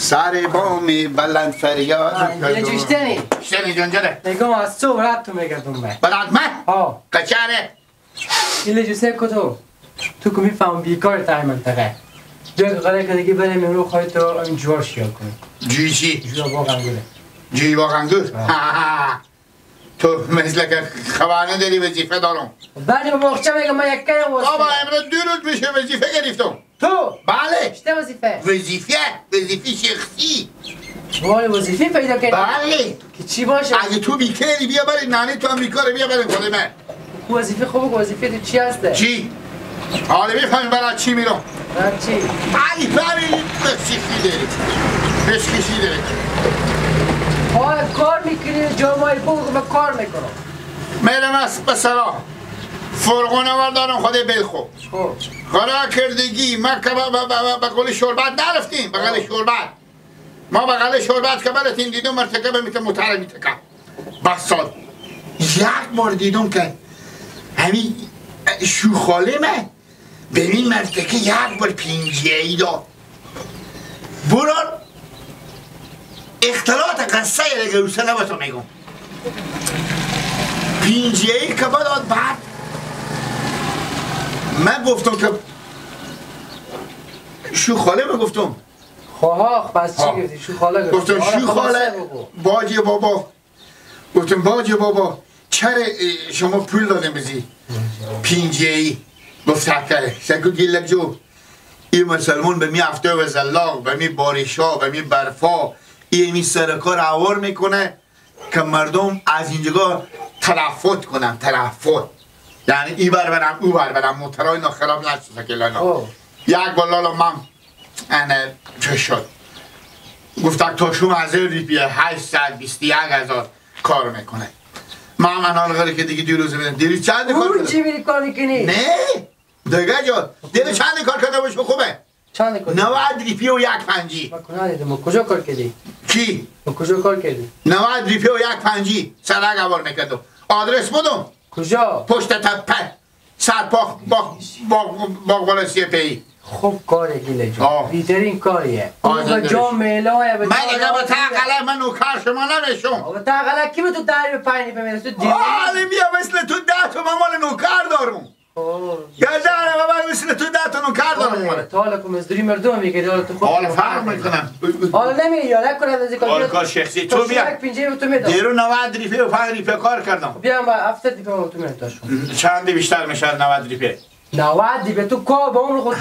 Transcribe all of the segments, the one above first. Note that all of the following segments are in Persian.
سر بامی بلند فریاد اینجا چشتنی؟ چشتنی جنجره نگم از صبح رد تو میگردم من بلند من؟ ها قچاره اینجا جسه کتو تو که میفهم بیکار تای منطقه جای قراره که دیگه بریم امرو خواهی تو این جوار شیار کنیم جوی چی؟ جوار باق انگوره جوی باق انگور؟ تو مثل که خبرنه داری وظیفه دارم بعدی با باقچه میگم من یک کاری واسه بابا امروز 2 روز میشه وظیفه گرفتم تو؟ بله چه وظیفه؟ وظیفه شخصی وای وظیفه پیدا کردی؟ بله که چی باشه؟ اگه تو بیکاری بیا برای نانی تو امریکا رو بیا برای خود من وظیفه خوبه وظیفه تو چی هسته؟ چی؟ حالا بفهمی برای چی میرم برای چی؟ ای برای بشکشی داره کار میکنی جامعه بگو من کار میکنم میرم از بسرا فرغونه وردارم خود بلخو خب خدا کردگی ما که بقول شربت نرفتیم بقول شربت ما بقول شربت که براتین دیدم مرتکب میتونم متعرض میتکم بس سال یک بار دیدم که همین شوخاله من ببین مرتکه یک بار پینجیهی داد بران اختلاط قصه یه گروسه نباتو میگم پینجیهی که بداد بعد من گفتم که شوخاله من گفتم خواه پس چی گفتی؟ شوخاله گفتم شوخاله باجی بابا گفتم باجی بابا چرا شما پول دادم بزی پینجیهی گفت حکره شکو گیلک جو این مسلمون به می هفته و زلاق به می باریشا به می برفا این سرکار عوار میکنه که مردم از اینجا تلفت کنن تلفت یعنی ای بر برم او بر برم موترهای نخراب نشد سکلانا یک بالالا من انه چه شد گفتم تا شما 1000 روپیه 821,000 کار میکنه من حال غیره که دیگه 2 روز بدم دیری چند کار کنه؟ چی میری کار میکنی؟ نه دیگه جا دیری چند کار کرده باشه خوبه؟ چند کار؟ 90 روپیه و 1.5 من کنه دیدم کجا کار کردی؟ کی؟ من کجا کار کردی؟ 90 روپیه و 1.5 سرک عوار میکردم آدرس بدم کجا؟ پشت تپه سرپاخ باغ بالا سیپی خوب کاره گیله جو بیترین کاریه اون جا میلاه من اگه با تقله من نوکر شما نمیشم با تقله کی به تو 10 روپیه میرسه تو حالی بیا مثل تو 10 تا من مال نوکر دارم گردن من مثل تو 10 تا نوکر دارم تا حالا که مزدوری مردم میگه حالا تو خود حالا فرق میکنم حالا نمیگه یاله کنه از حالا کار شخصی تو بیا یک پینجه تو میدم دیرو 90 روپیه و 5 روپیه کار کردم بیا ما 70 روپیه تو میدم چندی بیشتر میشه 90 روپیه 90 روپیه تو کا با اون خود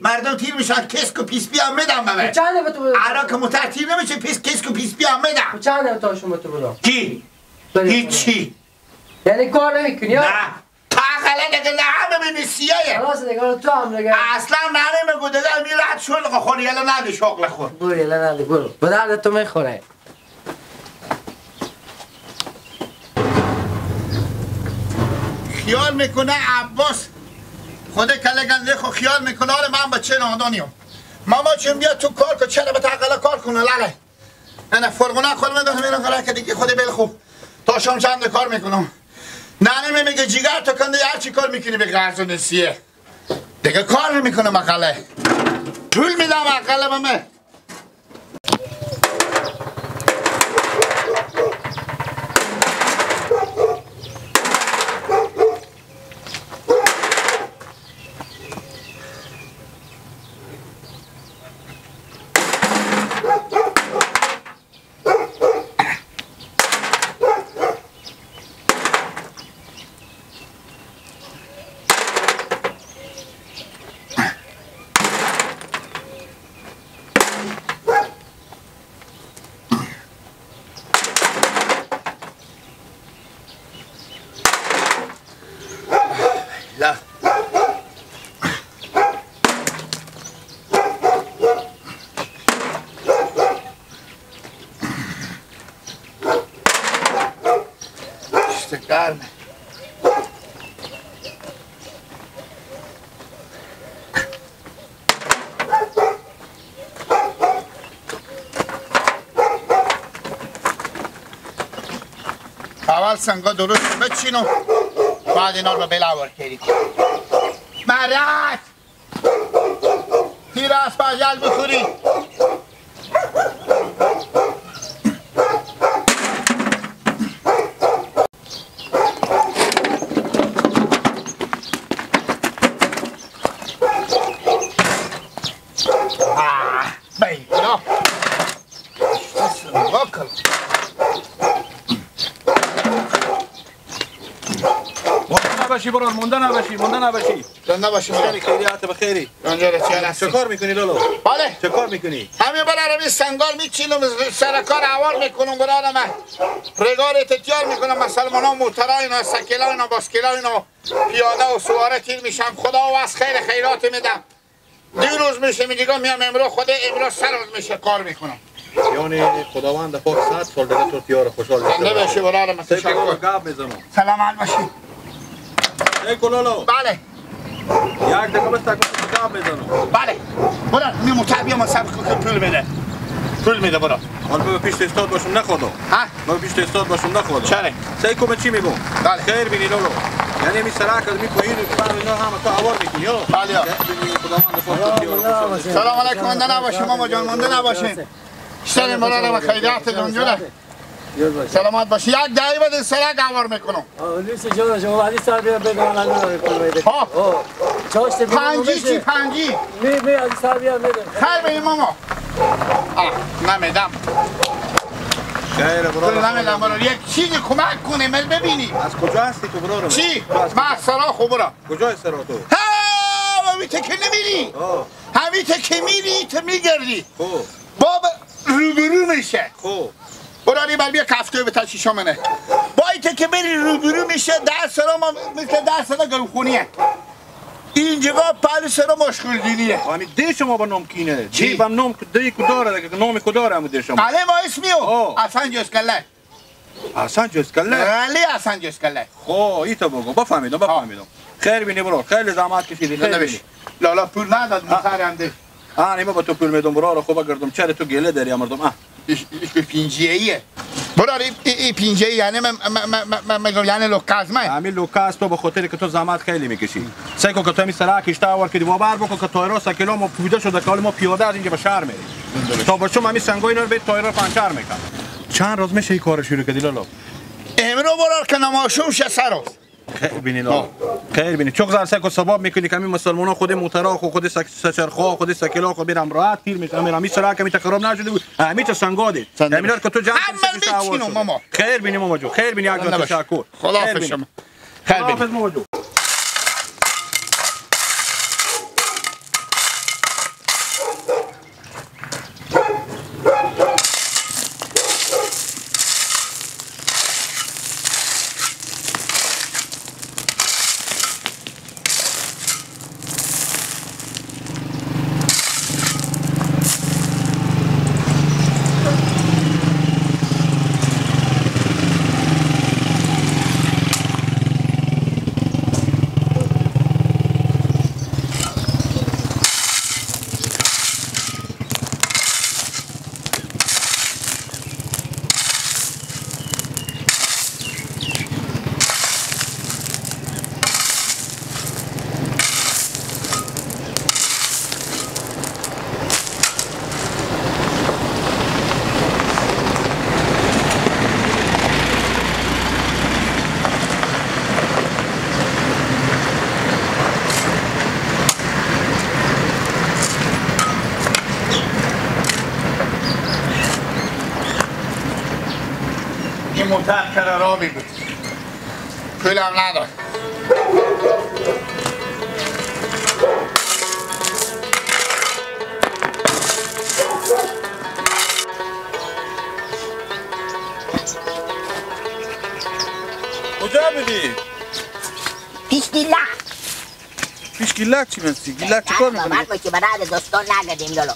مردم تیر میشن کسک و پیس بیام میدم من چنده به تو عراق متر تیر نمیشه کسک و پیس بیام میدم چنده تا شما تو بدم کی؟ هیچی یعنی کار نمیکنی نه تاقله نگه نه ببینی سیایه خلاص دیگه تو هم دیگه اصلا نه نمیگو دیگه میرد شغل خور یلا نده شغل خور برو یلا نده برو به درد تو میخوره خیال میکنه عباس خود کله گنده خو خیال میکنه آره من بچه نادانیم ماما چون بیا تو کار که چرا به تقله کار کنه لاله نه فرغونه خود من دارم میرم که دیگه خود بل خوب تا شام چند کار میکنم نه میگه جیگر تو کنده هر چی کار میکنی به قرض و نسیه دیگه کار نمیکنم اقله پول میدم اقله به من گرمه اول سنگا درست بچینو بعد اینا رو به بلاور کردیم مرد تیر از پجل بخوری واکل مونده نباشی بران، مونده نباشی. زنده باشی بران. خیریات بخیری. چه کار میکنی لولو؟ بله. چه کار میکنی؟ همین برای سنگال میچینم سر کار اول میکنم برادر من. رگار تیار میکنم مسلمانا موترا اینا سکلا اینا باسکلا اینا پیاده و سواره تیر میشم خدا و از خیر خیرات میدم. 2 روز میشه میگم میام امروز سر روز میشه کار میکنم. یعنی خداوند پاک 100 سال دیگه تو تیار خوشحال باشه. زنده باشی برادر من تشکر. گپ میزنم. سلامت باشی. ای کلولو. بله. یک دقیقه بس گپ میزنم. بله. برادر می متابیم ما سب که پول میده برادر. حالا به پیش استاد باشم نخوادم. ها؟ ما پیش استاد باشم نخوادم. چرا؟ سعی کنم چی میگم؟ بله. خیر بینی لولو. یعنی می سراغ از می پایین فرق اینا همه تو آوار میکنی ها؟ بله. خداوند پاک تیار خوشحال. سلام علیکم مونده نباشیم ماما جان مونده نباشین. اشتری برادر و خیرات دنجوره. سلامت باشی. یک دایی بده سرک آوار میکنم. لیست جان شما ولی سر بیا بدون الان میکنم. ها. چاش بیا. پنجی. می از سر بیا میده. خیر بینی ماما. نمیدم. خیر برادر. نمیدم برادر. یک چیزی کمک کنه مل ببینی. از کجا هستی تو برادر؟ چی؟ من سرا خوب برم. کجای سرا تو؟ ها همیته که نمیری. همیته که میری تو میگردی. خوب. بابا روبرو میشه. خوب. برادری بر بیا کفتوی به تشیشا منه. با ایته که بری روبرو میشه در سرا ما مثل در سرا گروخونیه. اینجا پل سرا مشغول دینیه. یعنی ده شما با نام کینه؟ چی؟ دی با نام دی کداره دیگه نام کداره همون ده شما؟ بله ما اسمیو. حسن جسکله. حسن جسکله؟ بله حسن جسکله. خب ایتا بگو بفهمیدم. خیر بینی برو. خیلی زحمت کشیدی. خیر بینی. لالا پول نداد مخرم ده. نیمه با تو پول میدم برو خوبه گردم چرا تو گله داری مردم پینجیه برای این پینجه یعنی من یعنی لوکازمه همین لوکاز تو به خاطر که تو زحمت خیلی میکشی سعی کن که تو همین سرک اشته آور کردی و بر بکن که تایرها سکلا ما پویده شده که ما پیاده از اینجا به شهر میریم تا باشم همین سنگای اینا رو به تایرها پنچر میکن چند روز میشه این کار شروع کردی لالا امرو برار که نماشوم شه سروز خیر بینی لالا خیر بینی چوک زار سکو سباب میکنی که همین مسلمانا خود موترا خود سچرخا خود سکلا خود میرم راحت تیر میشم همین سرک همین خراب نشده بود همین چه سنگاده همین که تو جان ماما خیر بینی ماما جو خیر بینی یک جا تشکر خداحافظ شما خیر بینی ماما جو موتر قرارابی بود پولم نداد کجا بودی؟ پیش گیلک پیش گیلک چی منسی؟ گیلک چه کار میکنی؟ باور باشه برای دوستان نگردیم لولو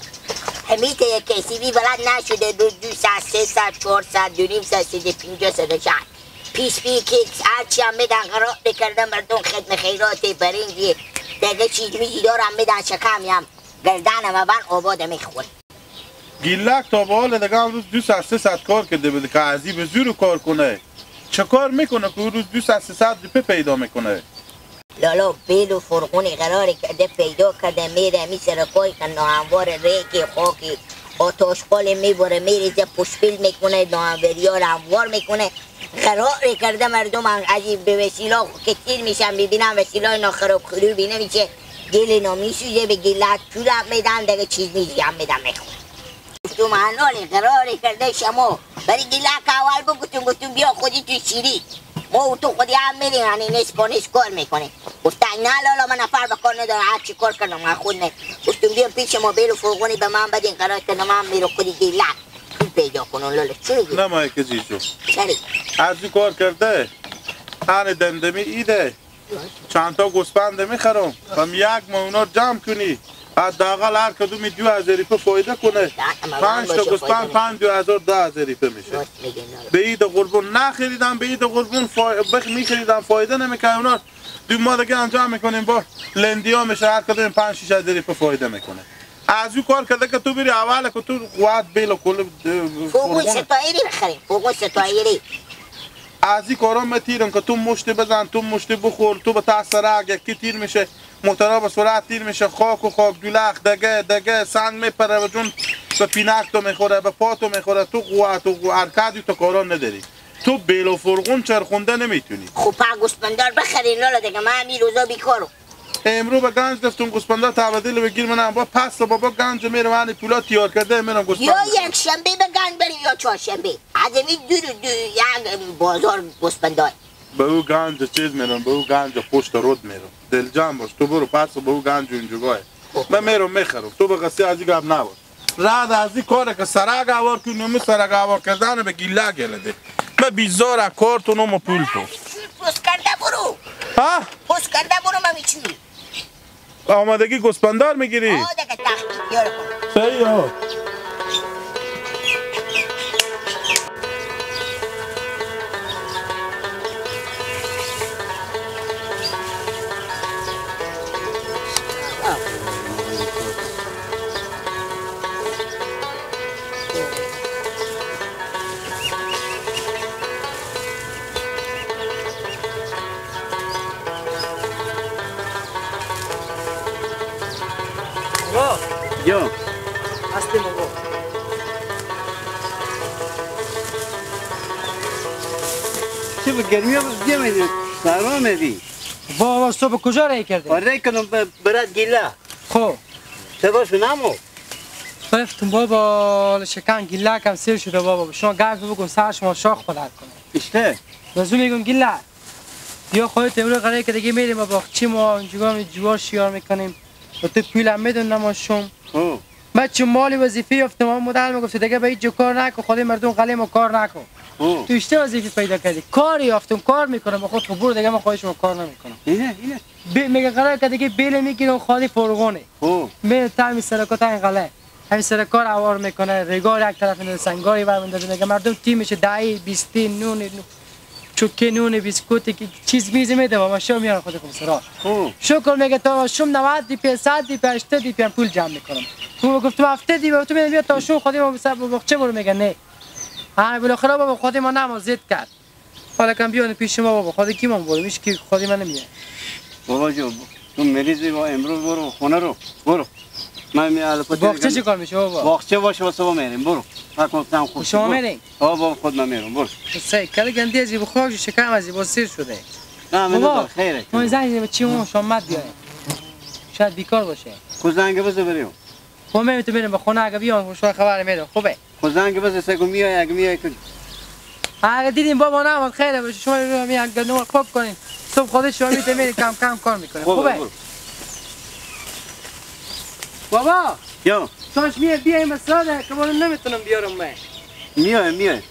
همیته یک کسی بی بلد نشده 200 300 400 200 350 شهر پیش بی که هرچی هم میدن قرار بکرده مردم خدمت خیرات برنگی دیگه چیز میزی دارم میدن شکمی هم گردن و بن آباده میخوره گیلک تا به حال دیگه روز 200 300 کار کرده بده که ازی به زور کار کنه چه کار میکنه که روز 200 300 روپیه پیدا میکنه لولو بیل و فرقونی قرار کرده پیدا کرده میره میسره کوی که ناهموار ریکی خاکی آتاشقال میبره میریزه پشپیل میکنه ناهمواری ها رو هموار میکنه قرار کرده مردم هم عجیب به وسیلا که تیر میشن ببینن وسیلا اینا خراب خروبی نمیشه گل اینا میسوزه به گلک چور هم میدن دیگه چیز میزی هم میدن میخوره تو معنالی قراری کرده شما برای گلک اول گفتم بیا خودی تو شیری ما و تو خودی هم میریم یعنی نسپانیش کار میکنیم گفتن نه لالا من نفر بکار ندارم هر چی کار کنم من خود نه گفتم بیا پیش ما بیل و فرغونی به من بدین قرار کنم من میرو خودی گلک پول پیدا کنم لالا چی میگی؟ نه ما که زیجو چری؟ ارزی کار کرده هر دمدمی ایده چند تا گوسپنده میخرم و یک ما اونا جمع کنی حداقل هر کدومی 2000 روپیه فایده کنه 5 تا گوسپند 5000 10000 روپیه میشه به عید قربون نخریدم به عید قربون میخریدم فایده نمیکنه اونا 2 ماه دیگه انجام میکنیم با لندیا میشه هر کدوم 5 6000 روپیه فایده میکنه از او کار کرده که تو بری اول که تو قوت بیل و کل فوقوی ستایری بخریم فوقوی ستایری از این کارا متیرم که تو مشت بزن تو مشت بخور تو به تاثر یکی تیر میشه موتورا به سرعت تیر میشه خاک و خاک دولخ دگه سنگ میپره و جون به پینک تو میخوره به پا تو میخوره تو قوت و حرکتی تو کارا نداری تو بیل و فرغون چرخونده نمیتونی خب پا گوسپندار بخرین لالا دیگه من همین روزا بیکارم امرو به گنج رفتم گوسپندا تبدیل بگیر منم با پس بابا گنج میرم من پولا تیار کرده میرم گوسپند یا یک شنبه به گنج بریم یا چهارشنبه عدمی دو یک بازار گوسپندار به او گنج چیز میرم به او گنج پشت رود میرم دل جمع باش تو برو پس به او گنج اونجوگاه من میرم میخرم تو به قصه از این گپ نباش راد از این کاره که سرک اوار کنی می سرک اوار کردن به گیله گلده من بیزار کارتون و پول تو پست کرده برو ها پست کرده برو من میچونی آمادگی گوسپندار میگیری دیگه تخمین بیار کن صحیح ها یا هستیم بابا چه به گرمی ها بیا میدی سرما میدی بابا صبح کجا رای کرده؟ آره کنم برات گیله خب سباشو نمو رفتم بابا شکن گیله کم سیر شده بابا شما گرد بگم سر شما شاخ بلند کنه اشته بازو میگم گیله بیا خودت امروز قراره که دیگه میریم با باغچی ما اونجا جوار شیار میکنیم و تو پولم میدون نماشم من چه مالی وظیفه یافتم من مدل میگفت دیگه به هیچ جا کار نکن خودی مردم قلم و کار نکن تو اشته وظیفه پیدا کردی کاری یافتم کار میکنم با خود خبور دیگه من خواهشم کار نمیکنم اینه میگه قراره که دیگه بیل میگیرم خالی فرغونه میره تامی سرکات این قله همین سرکار عوار میکنه رگار یک طرف میده سنگاری برمیندازه میگه مردم تیمش 10 20 نون چوکی نون بیسکوت چیز میز میده و شام میارن خود خود سرا شکر میگه تا شام 90 دی 100 دی 80 دی پول جمع میکنم تو گفتم هفته دی تو میاد تا شو خودی ما به چه برو میگه نه ها بالاخره بابا خودی ما نمازید کرد حالا کم بیان پیش ما بابا خودی کی من برو میش کی خودی من نمیاد بابا جو تو مریضی با امروز برو خونه رو برو من میال پتر باغچه چه کار میشه بابا باغچه باشه واسه ما میریم برو من گفتم خود شما میرین بابا خود من میرم برو سه کله گندی از بخواب شکم از با سیر شده نه من خیره ما زنگ به چی اون شما بیاین شاید بیکار باشه خود زنگ بزن بریم خب میتونم بریم به خونه اگه بیان شما خبر میدم خوبه خود زنگ بزن سگو میای اگه میای که اگه دیدیم بابا نه خیره باشه شما میان گنو خوب کنین صبح خودت شما میتونید کم کم کار میکنه خوبه بابا یا توش میاد بیایم مساله که من نمیتونم بیارم من میای